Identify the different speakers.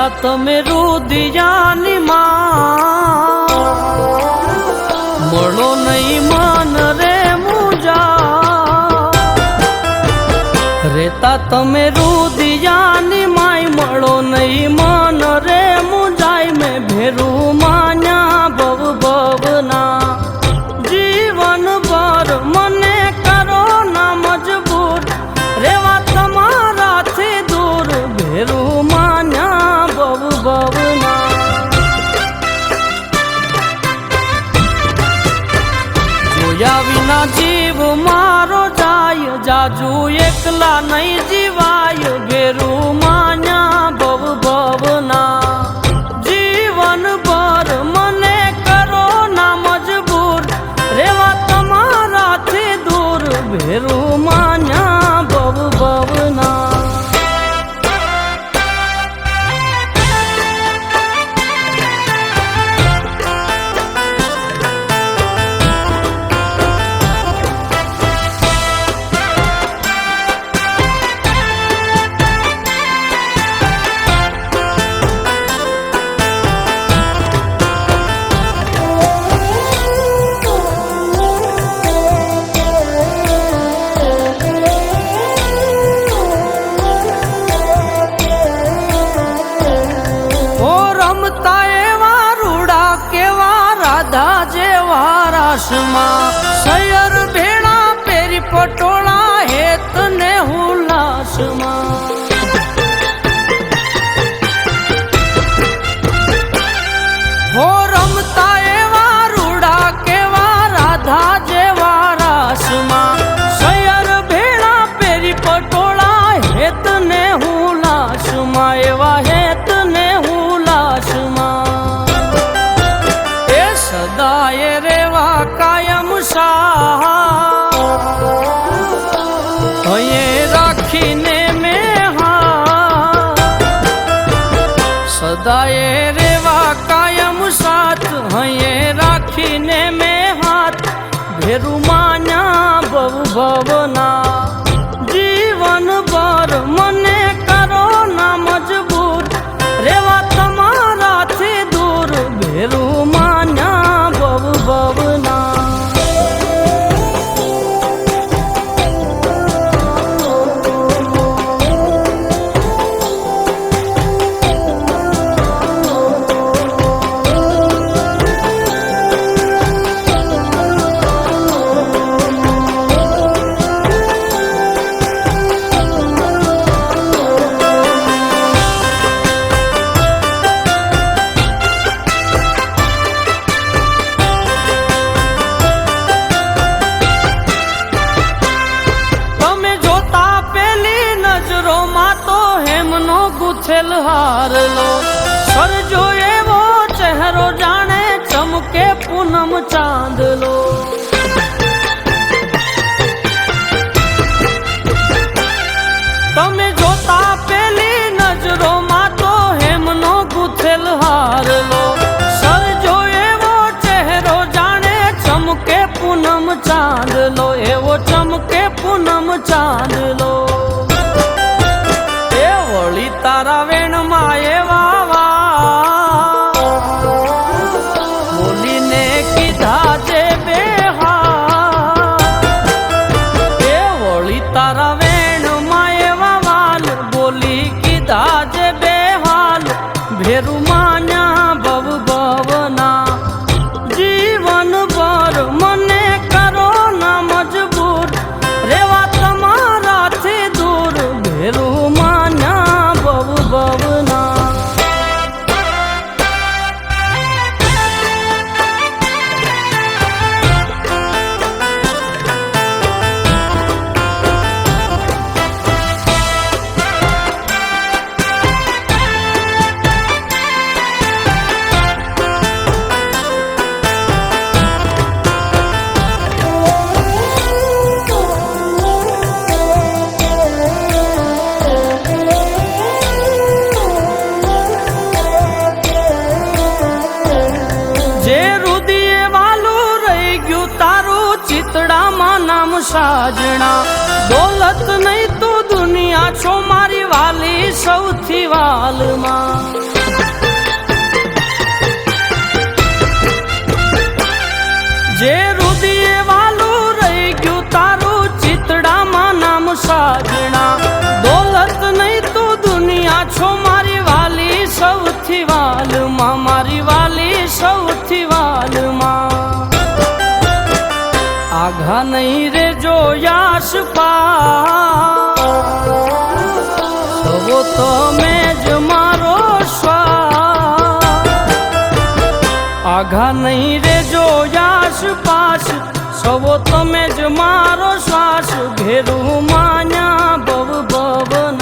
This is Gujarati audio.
Speaker 1: રેતા તમે રુદિયાની માં મળો નહીં મન રે મુજા રેતા તમે રુદિયાની માય મળો નહીં મન રે મુજાય મેં ભેરું માન્યા ભવ ભવના જીવન ભર મને કરો ના મજબૂર રેવા તમારાથી દૂર ભેરું માન્યા ભવ ભવના જોયા વિના જીવ મારો જાય જાજુ એકલા નહીં જીવાય ભેરું માન્યા ભવ ભવના જીવન ભર મને કરો ના મજબૂર રેવા તમારાથી દૂર ભેરું માન્યા ભવ ભવના સયર ભેળા પેરી પટોળા હેત ને હુલાસમાં હો રમતા એવા રૂડા કેવા રાધા જેવા રાસમાં સયર ભેળા પેરી પટોળા હેત ને હુલાસમાં એવા હેત ને હુલાસમાં એ સદાય રેવા કાયમ અહીંયા રાખીને મેં સદાય રેવા કાયમ સાથ અહીંયા રાખીને મેં હાથ ભેરું માન્યા ભવ ભવના જીવન ભર મને કરો ના મજબૂર રેવા તમારાથી દૂર ભેરું માન્યા ભવ ભવના ગુથેલ હારલો સરજો એવો ચહેરો જાણે ચમકે પૂનમ ચાંદલો તમે જોતા પેલી નજરોમાં તો હેમનો ગુથેલ હારલો સરજો એવો ચહેરો જાણે ચમકે પૂનમ ચાંદલો એવો ચમકે પૂનમ ચાંદલો વળી તારા વેણમાં એવા બોલીને કીધા જે બે એ વળી તારા વેણમાં એવા વાલ બોલી કીધા જે બે હાલ ભેરું માન્યા ભવ ભવના જીવન ભર મને કરો ના મજબૂર રેવા તમારાથી દૂર ભેરું માન્યા ભવ ભવના સાજણા દોલત નહીં તું દુનિયા છો મારી વાલી સૌથી વાલમાં જે રુદિયે વાલું રહી ગયું તારું ચિતડામાં નામ સાજણા દોલત નહીં તું દુનિયા છો મારી વાલી સૌથી વાલમાં મારી વાલી સૌથી વાલમાં આઘા નહીં રે જો યાશ પા સવો તમે જ મારો શ્વાસ આઘા નહીં રે જો યાશ પાસ સવો તમે જ મારો શ્વાસ ઘેરું માન્યા ભવ ભવના